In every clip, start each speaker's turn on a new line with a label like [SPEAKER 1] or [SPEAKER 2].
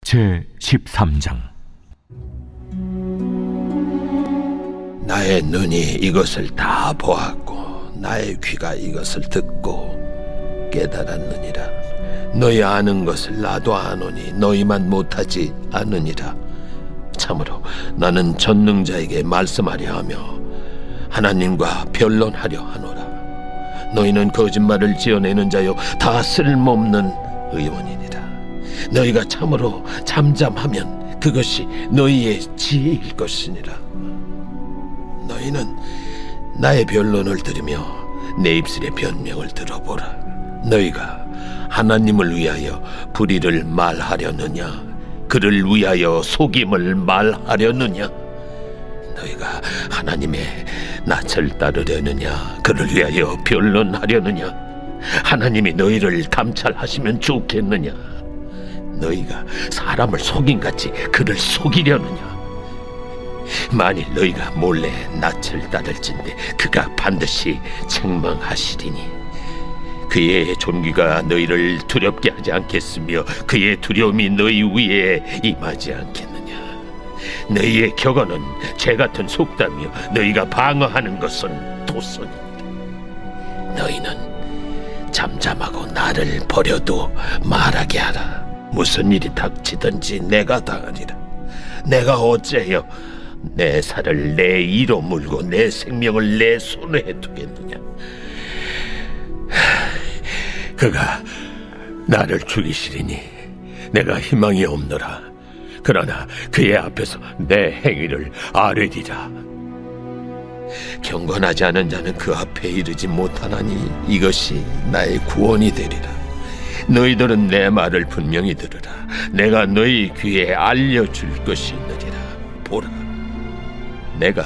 [SPEAKER 1] 제13장.
[SPEAKER 2] 나의 눈이 이것을 다 보았고 나의 귀가 이것을 듣고 깨달았느니라. 너희 아는 것을 나도 아노니 너희만 못하지 않느니라. 참으로 나는 전능자에게 말씀하려 하며 하나님과 변론하려 하노라. 너희는 거짓말을 지어내는 자요 다 쓸모없는 의원이니라. 너희가 참으로 잠잠하면 그것이 너희의 지혜일 것이니라. 너희는 나의 변론을 들으며 내 입술의 변명을 들어보라. 너희가 하나님을 위하여 불의를 말하려느냐, 그를 위하여 속임을 말하려느냐? 너희가 하나님의 낯을 따르려느냐, 그를 위하여 변론하려느냐? 하나님이 너희를 감찰하시면 좋겠느냐? 너희가 사람을 속임같이 그를 속이려느냐? 만일 너희가 몰래 낯을 따를진대 그가 반드시 책망하시리니 그의 존귀가 너희를 두렵게 하지 않겠으며 그의 두려움이 너희 위에 임하지 않겠느냐? 너희의 격언은 죄같은 속담이요 너희가 방어하는 것은 도선이니라. 너희는 잠잠하고 나를 버려도 말하게 하라. 무슨 일이 닥치든지 내가 당하리라. 내가 어째여 내 살을 내 이로 물고 내 생명을 내 손에 두겠느냐? 그가 나를 죽이시리니 내가 희망이 없노라. 그러나 그의 앞에서 내 행위를 아뢰리라. 경건하지 않은 자는 그 앞에 이르지 못하나니 이것이 나의 구원이 되리라. 너희들은 내 말을 분명히 들으라. 내가 너희 귀에 알려줄 것이 있느니라. 보라, 내가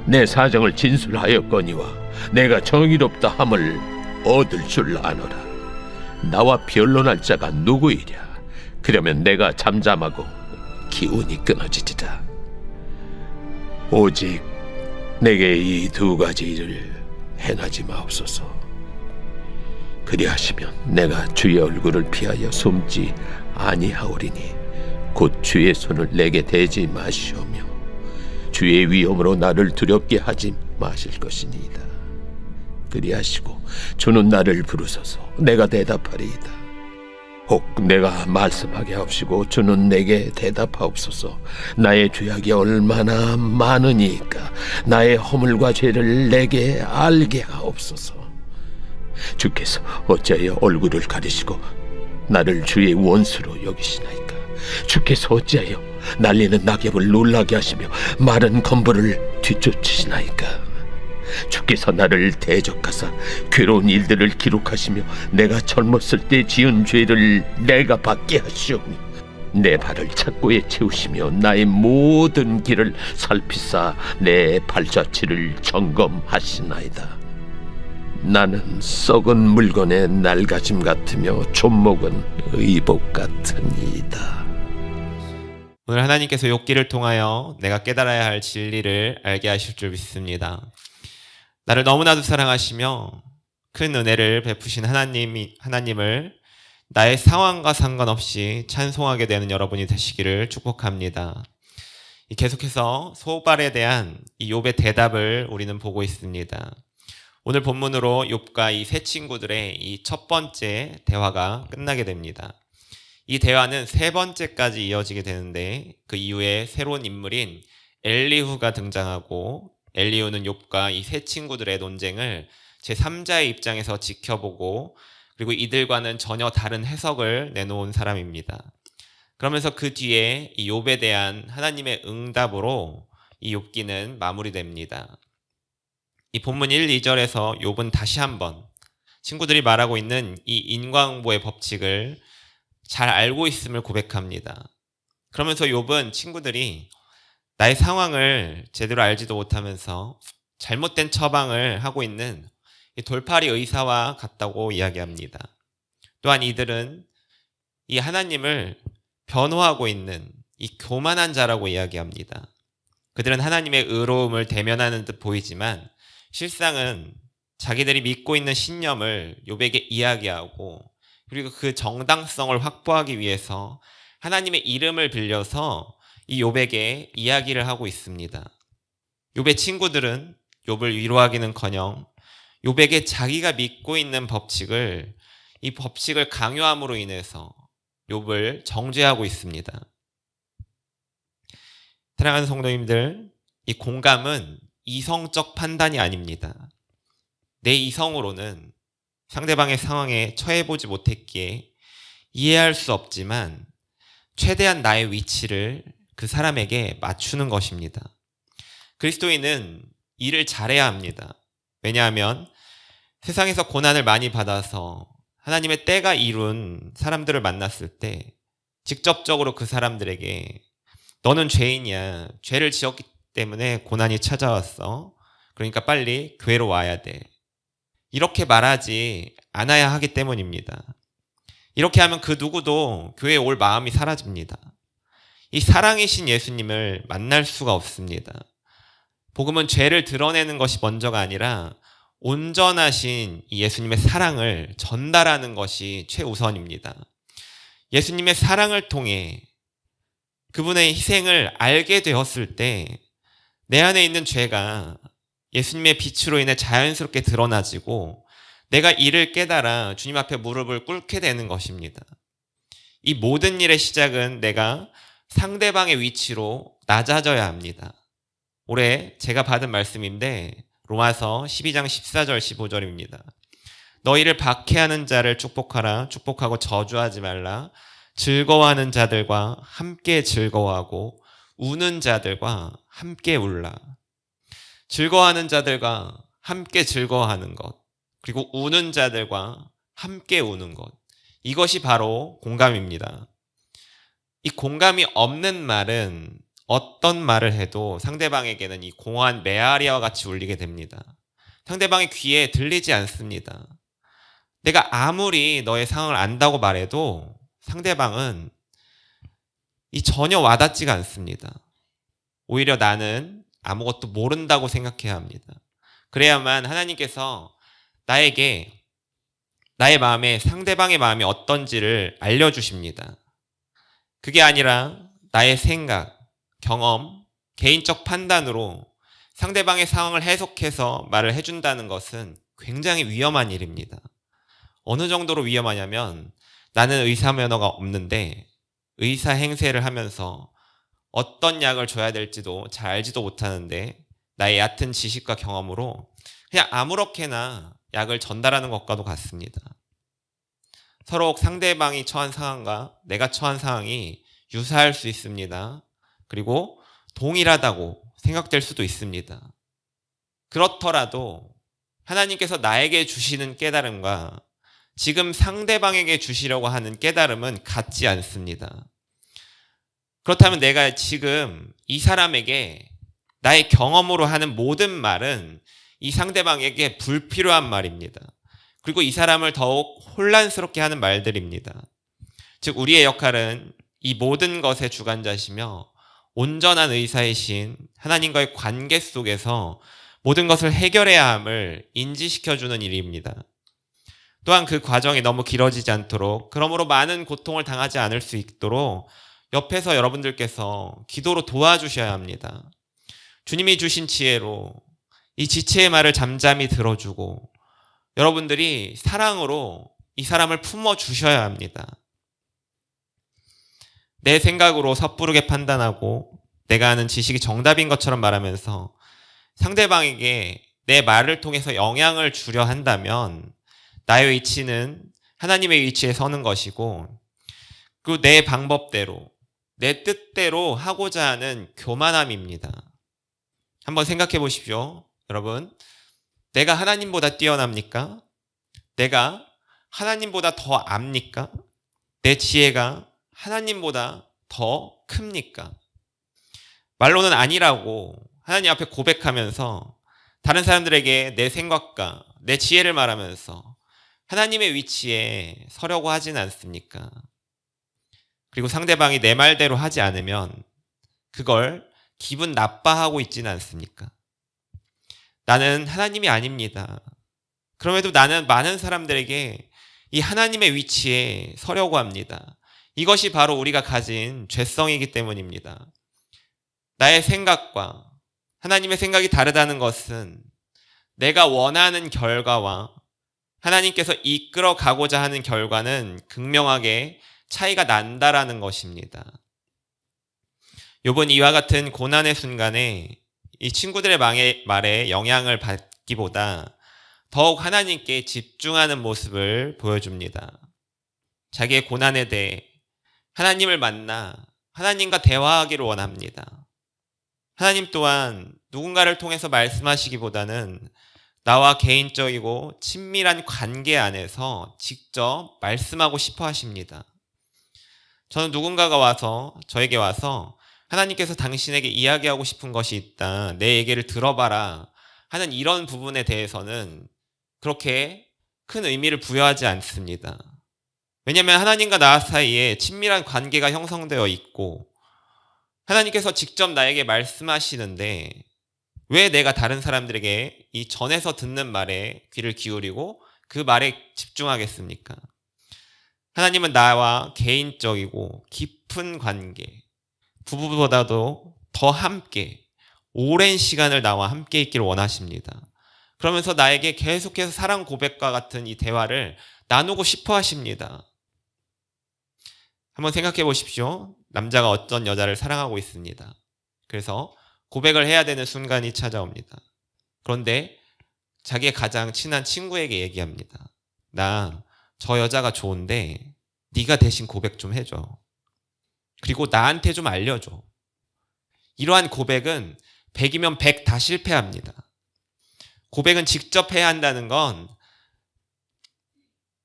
[SPEAKER 2] 내 사정을 진술하였거니와 내가 정의롭다 함을 얻을 줄 아노라. 나와 변론할 자가 누구이랴? 그러면 내가 잠잠하고 기운이 끊어지리라. 오직 내게 이 두 가지 일을 행하지 마옵소서. 그리하시면 내가 주의 얼굴을 피하여 숨지 아니하오리니 곧 주의 손을 내게 대지 마시오며 주의 위엄으로 나를 두렵게 하지 마실 것이니이다. 그리하시고 주는 나를 부르소서. 내가 대답하리이다. 혹 내가 말씀하게 하옵시고 주는 내게 대답하옵소서. 나의 죄악이 얼마나 많으니까 나의 허물과 죄를 내게 알게 하옵소서. 주께서 어찌하여 얼굴을 가리시고 나를 주의 원수로 여기시나이까? 주께서 어찌하여 날리는 낙엽을 놀라게 하시며 마른 건물을 뒤쫓으시나이까? 주께서 나를 대적하사 괴로운 일들을 기록하시며 내가 젊었을 때 지은 죄를 내가 받게 하시오며 내 발을 착고에 채우시며 나의 모든 길을 살피사 내 발자취를 점검하시나이다. 나는 썩은 물건의 낡아짐 같으며 존목은 의복 같으니이다.
[SPEAKER 3] 오늘 하나님께서 욥기를 통하여 내가 깨달아야 할 진리를 알게 하실 줄 믿습니다. 나를 너무나도 사랑하시며 큰 은혜를 베푸신 하나님을 나의 상황과 상관없이 찬송하게 되는 여러분이 되시기를 축복합니다. 계속해서 소발에 대한 이 욥의 대답을 우리는 보고 있습니다. 오늘 본문으로 욥과 이 세 친구들의 이 첫 번째 대화가 끝나게 됩니다. 이 대화는 세 번째까지 이어지게 되는데 그 이후에 새로운 인물인 엘리후가 등장하고 엘리후는 욥과 이 세 친구들의 논쟁을 제3자의 입장에서 지켜보고 그리고 이들과는 전혀 다른 해석을 내놓은 사람입니다. 그러면서 그 뒤에 이 욥에 대한 하나님의 응답으로 이 욥기는 마무리됩니다. 이 본문 1, 2절에서 욥은 다시 한번 친구들이 말하고 있는 이 인과응보의 법칙을 잘 알고 있음을 고백합니다. 그러면서 욥은 친구들이 나의 상황을 제대로 알지도 못하면서 잘못된 처방을 하고 있는 이 돌팔이 의사와 같다고 이야기합니다. 또한 이들은 이 하나님을 변호하고 있는 이 교만한 자라고 이야기합니다. 그들은 하나님의 의로움을 대면하는 듯 보이지만 실상은 자기들이 믿고 있는 신념을 욥에게 이야기하고 그리고 그 정당성을 확보하기 위해서 하나님의 이름을 빌려서 이 욥에게 이야기를 하고 있습니다. 욥의 친구들은 욥을 위로하기는커녕 욥에게 자기가 믿고 있는 이 법칙을 강요함으로 인해서 욥을 정죄하고 있습니다. 사랑하는 성도님들, 이 공감은 이성적 판단이 아닙니다. 내 이성으로는 상대방의 상황에 처해보지 못했기에 이해할 수 없지만 최대한 나의 위치를 그 사람에게 맞추는 것입니다. 그리스도인은 일을 잘해야 합니다. 왜냐하면 세상에서 고난을 많이 받아서 하나님의 때가 이룬 사람들을 만났을 때 직접적으로 그 사람들에게 너는 죄인이야. 죄를 지었기 때문에 고난이 찾아왔어. 그러니까 빨리 교회로 와야 돼. 이렇게 말하지 않아야 하기 때문입니다. 이렇게 하면 그 누구도 교회에 올 마음이 사라집니다. 이 사랑이신 예수님을 만날 수가 없습니다. 복음은 죄를 드러내는 것이 먼저가 아니라 온전하신 이 예수님의 사랑을 전달하는 것이 최우선입니다. 예수님의 사랑을 통해 그분의 희생을 알게 되었을 때 내 안에 있는 죄가 예수님의 빛으로 인해 자연스럽게 드러나지고 내가 이를 깨달아 주님 앞에 무릎을 꿇게 되는 것입니다. 이 모든 일의 시작은 내가 상대방의 위치로 낮아져야 합니다. 올해 제가 받은 말씀인데 로마서 12장 14절 15절입니다. 너희를 박해하는 자를 축복하라. 축복하고 저주하지 말라. 즐거워하는 자들과 함께 즐거워하고 우는 자들과 함께 울라. 즐거워하는 자들과 함께 즐거워하는 것, 그리고 우는 자들과 함께 우는 것, 이것이 바로 공감입니다. 이 공감이 없는 말은 어떤 말을 해도 상대방에게는 이 공허한 메아리와 같이 울리게 됩니다. 상대방의 귀에 들리지 않습니다. 내가 아무리 너의 상황을 안다고 말해도 상대방은 전혀 와닿지가 않습니다. 오히려 나는 아무것도 모른다고 생각해야 합니다. 그래야만 하나님께서 나에게 나의 마음에 상대방의 마음이 어떤지를 알려주십니다. 그게 아니라 나의 생각, 경험, 개인적 판단으로 상대방의 상황을 해석해서 말을 해준다는 것은 굉장히 위험한 일입니다. 어느 정도로 위험하냐면 나는 의사면허가 없는데 의사 행세를 하면서 어떤 약을 줘야 될지도 잘 알지도 못하는데 나의 얕은 지식과 경험으로 그냥 아무렇게나 약을 전달하는 것과도 같습니다. 서로 상대방이 처한 상황과 내가 처한 상황이 유사할 수 있습니다. 그리고 동일하다고 생각될 수도 있습니다. 그렇더라도 하나님께서 나에게 주시는 깨달음과 지금 상대방에게 주시려고 하는 깨달음은 같지 않습니다. 그렇다면 내가 지금 이 사람에게 나의 경험으로 하는 모든 말은 이 상대방에게 불필요한 말입니다. 그리고 이 사람을 더욱 혼란스럽게 하는 말들입니다. 즉 우리의 역할은 이 모든 것의 주관자시며 온전한 의사이신 하나님과의 관계 속에서 모든 것을 해결해야 함을 인지시켜주는 일입니다. 또한 그 과정이 너무 길어지지 않도록, 그러므로 많은 고통을 당하지 않을 수 있도록 옆에서 여러분들께서 기도로 도와주셔야 합니다. 주님이 주신 지혜로 이 지체의 말을 잠잠히 들어주고 여러분들이 사랑으로 이 사람을 품어주셔야 합니다. 내 생각으로 섣부르게 판단하고 내가 아는 지식이 정답인 것처럼 말하면서 상대방에게 내 말을 통해서 영향을 주려 한다면 나의 위치는 하나님의 위치에 서는 것이고 그 내 방법대로 내 뜻대로 하고자 하는 교만함입니다. 한번 생각해 보십시오. 여러분, 내가 하나님보다 뛰어납니까? 내가 하나님보다 더 압니까? 내 지혜가 하나님보다 더 큽니까? 말로는 아니라고 하나님 앞에 고백하면서 다른 사람들에게 내 생각과 내 지혜를 말하면서 하나님의 위치에 서려고 하진 않습니까? 그리고 상대방이 내 말대로 하지 않으면 그걸 기분 나빠하고 있지는 않습니까? 나는 하나님이 아닙니다. 그럼에도 나는 많은 사람들에게 이 하나님의 위치에 서려고 합니다. 이것이 바로 우리가 가진 죄성이기 때문입니다. 나의 생각과 하나님의 생각이 다르다는 것은 내가 원하는 결과와 하나님께서 이끌어 가고자 하는 결과는 극명하게 차이가 난다라는 것입니다. 욥은 이와 같은 고난의 순간에 이 친구들의 말에 영향을 받기보다 더욱 하나님께 집중하는 모습을 보여줍니다. 자기의 고난에 대해 하나님을 만나 하나님과 대화하기를 원합니다. 하나님 또한 누군가를 통해서 말씀하시기보다는 나와 개인적이고 친밀한 관계 안에서 직접 말씀하고 싶어 하십니다. 저는 누군가가 저에게 와서 하나님께서 당신에게 이야기하고 싶은 것이 있다, 내 얘기를 들어봐라 하는 이런 부분에 대해서는 그렇게 큰 의미를 부여하지 않습니다. 왜냐하면 하나님과 나 사이에 친밀한 관계가 형성되어 있고 하나님께서 직접 나에게 말씀하시는데 왜 내가 다른 사람들에게 이 전에서 듣는 말에 귀를 기울이고 그 말에 집중하겠습니까? 하나님은 나와 개인적이고 깊은 관계, 부부보다도 더 함께 오랜 시간을 나와 함께 있기를 원하십니다. 그러면서 나에게 계속해서 사랑 고백과 같은 이 대화를 나누고 싶어 하십니다. 한번 생각해 보십시오. 남자가 어떤 여자를 사랑하고 있습니다. 그래서 고백을 해야 되는 순간이 찾아옵니다. 그런데 자기의 가장 친한 친구에게 얘기합니다. 나 저 여자가 좋은데 네가 대신 고백 좀 해줘. 그리고 나한테 좀 알려줘. 이러한 고백은 100이면 100 다 실패합니다. 고백은 직접 해야 한다는 건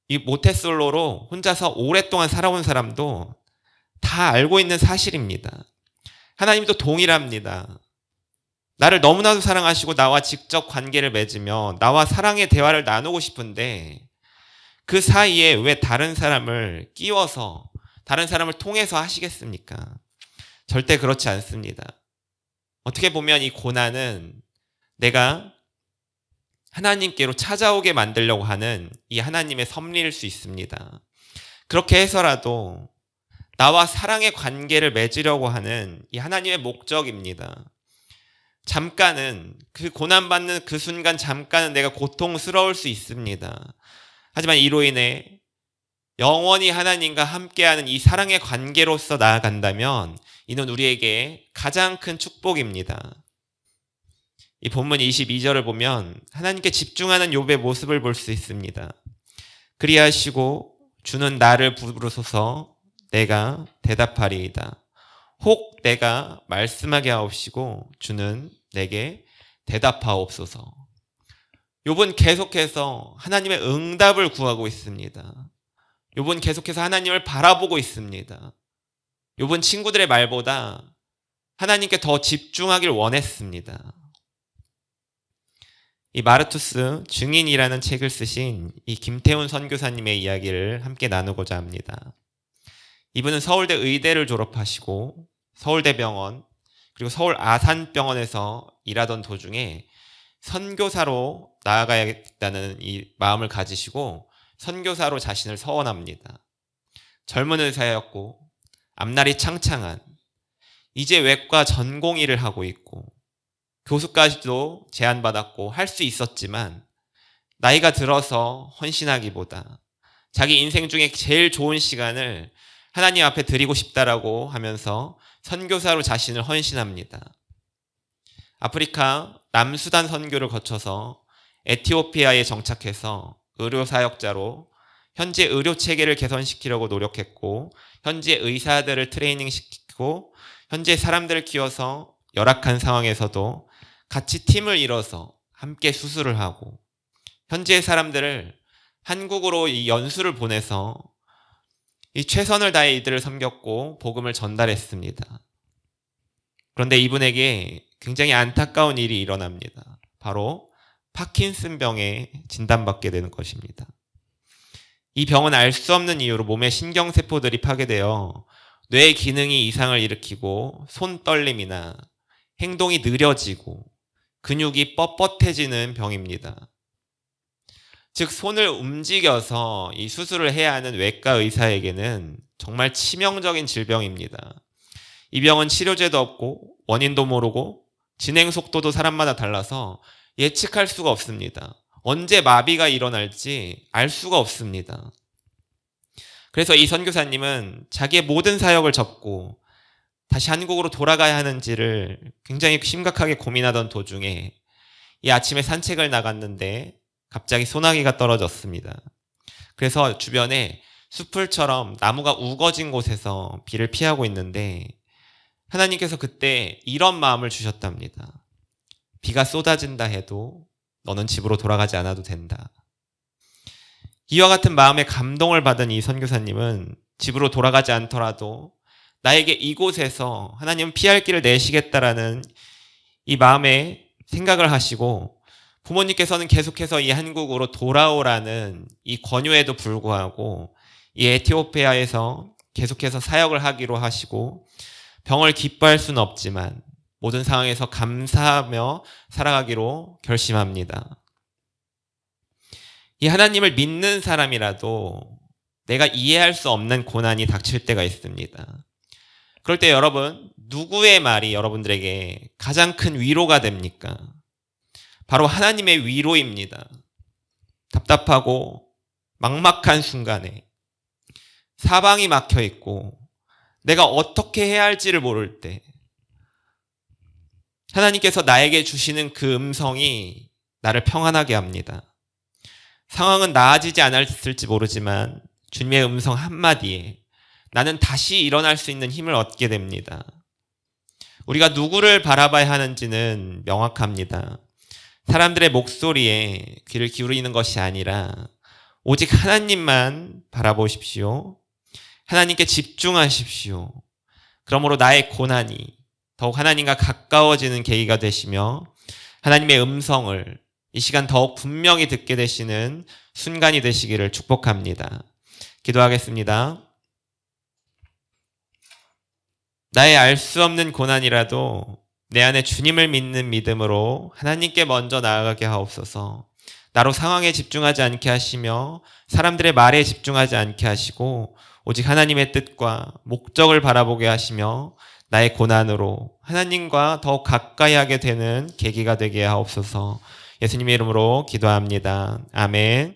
[SPEAKER 3] 이 모태솔로로 혼자서 오랫동안 살아온 사람도 다 알고 있는 사실입니다. 하나님도 동일합니다. 나를 너무나도 사랑하시고 나와 직접 관계를 맺으며 나와 사랑의 대화를 나누고 싶은데 그 사이에 왜 다른 사람을 끼워서 다른 사람을 통해서 하시겠습니까? 절대 그렇지 않습니다. 어떻게 보면 이 고난은 내가 하나님께로 찾아오게 만들려고 하는 이 하나님의 섭리일 수 있습니다. 그렇게 해서라도 나와 사랑의 관계를 맺으려고 하는 이 하나님의 목적입니다. 잠깐은, 그 고난받는 그 순간 잠깐은 내가 고통스러울 수 있습니다. 하지만 이로 인해 영원히 하나님과 함께하는 이 사랑의 관계로서 나아간다면 이는 우리에게 가장 큰 축복입니다. 이 본문 22절을 보면 하나님께 집중하는 욥의 모습을 볼 수 있습니다. 그리하시고 주는 나를 부르소서 내가 대답하리이다. 혹 내가 말씀하게 하옵시고 주는 내게 대답하옵소서. 욥은 계속해서 하나님의 응답을 구하고 있습니다. 욥은 계속해서 하나님을 바라보고 있습니다. 욥은 친구들의 말보다 하나님께 더 집중하길 원했습니다. 이 마르투스 증인이라는 책을 쓰신 이 김태훈 선교사님의 이야기를 함께 나누고자 합니다. 이분은 서울대 의대를 졸업하시고 서울대병원 그리고 서울 아산병원에서 일하던 도중에 선교사로 나아가야겠다는 이 마음을 가지시고 선교사로 자신을 서원합니다. 젊은 의사였고 앞날이 창창한 이제 외과 전공 일을 하고 있고 교수까지도 제안받았고 할 수 있었지만 나이가 들어서 헌신하기보다 자기 인생 중에 제일 좋은 시간을 하나님 앞에 드리고 싶다라고 하면서 선교사로 자신을 헌신합니다. 아프리카 남수단 선교를 거쳐서 에티오피아에 정착해서 의료사역자로 현재 의료체계를 개선시키려고 노력했고 현재 의사들을 트레이닝시키고 현재 사람들을 키워서 열악한 상황에서도 같이 팀을 이뤄서 함께 수술을 하고 현지의 사람들을 한국으로 이 연수를 보내서 이 최선을 다해 이들을 섬겼고 복음을 전달했습니다. 그런데 이분에게 굉장히 안타까운 일이 일어납니다. 바로 파킨슨병에 진단받게 되는 것입니다. 이 병은 알 수 없는 이유로 몸의 신경세포들이 파괴되어 뇌의 기능이 이상을 일으키고 손떨림이나 행동이 느려지고 근육이 뻣뻣해지는 병입니다. 즉 손을 움직여서 이 수술을 해야 하는 외과 의사에게는 정말 치명적인 질병입니다. 이 병은 치료제도 없고 원인도 모르고 진행 속도도 사람마다 달라서 예측할 수가 없습니다. 언제 마비가 일어날지 알 수가 없습니다. 그래서 이 선교사님은 자기의 모든 사역을 접고 다시 한국으로 돌아가야 하는지를 굉장히 심각하게 고민하던 도중에 이 아침에 산책을 나갔는데 갑자기 소나기가 떨어졌습니다. 그래서 주변에 숲풀처럼 나무가 우거진 곳에서 비를 피하고 있는데 하나님께서 그때 이런 마음을 주셨답니다. 비가 쏟아진다 해도 너는 집으로 돌아가지 않아도 된다. 이와 같은 마음의 감동을 받은 이 선교사님은 집으로 돌아가지 않더라도 나에게 이곳에서 하나님은 피할 길을 내시겠다라는 이 마음에 생각을 하시고 부모님께서는 계속해서 이 한국으로 돌아오라는 이 권유에도 불구하고 이 에티오피아에서 계속해서 사역을 하기로 하시고 병을 기뻐할 수는 없지만 모든 상황에서 감사하며 살아가기로 결심합니다. 이 하나님을 믿는 사람이라도 내가 이해할 수 없는 고난이 닥칠 때가 있습니다. 그럴 때 여러분, 누구의 말이 여러분들에게 가장 큰 위로가 됩니까? 바로 하나님의 위로입니다. 답답하고 막막한 순간에 사방이 막혀 있고 내가 어떻게 해야 할지를 모를 때 하나님께서 나에게 주시는 그 음성이 나를 평안하게 합니다. 상황은 나아지지 않았을지 모르지만 주님의 음성 한마디에 나는 다시 일어날 수 있는 힘을 얻게 됩니다. 우리가 누구를 바라봐야 하는지는 명확합니다. 사람들의 목소리에 귀를 기울이는 것이 아니라 오직 하나님만 바라보십시오. 하나님께 집중하십시오. 그러므로 나의 고난이 더욱 하나님과 가까워지는 계기가 되시며 하나님의 음성을 이 시간 더욱 분명히 듣게 되시는 순간이 되시기를 축복합니다. 기도하겠습니다. 나의 알 수 없는 고난이라도 내 안에 주님을 믿는 믿음으로 하나님께 먼저 나아가게 하옵소서. 나로 상황에 집중하지 않게 하시며 사람들의 말에 집중하지 않게 하시고 오직 하나님의 뜻과 목적을 바라보게 하시며 나의 고난으로 하나님과 더욱 가까이 하게 되는 계기가 되게 하옵소서. 예수님의 이름으로 기도합니다. 아멘.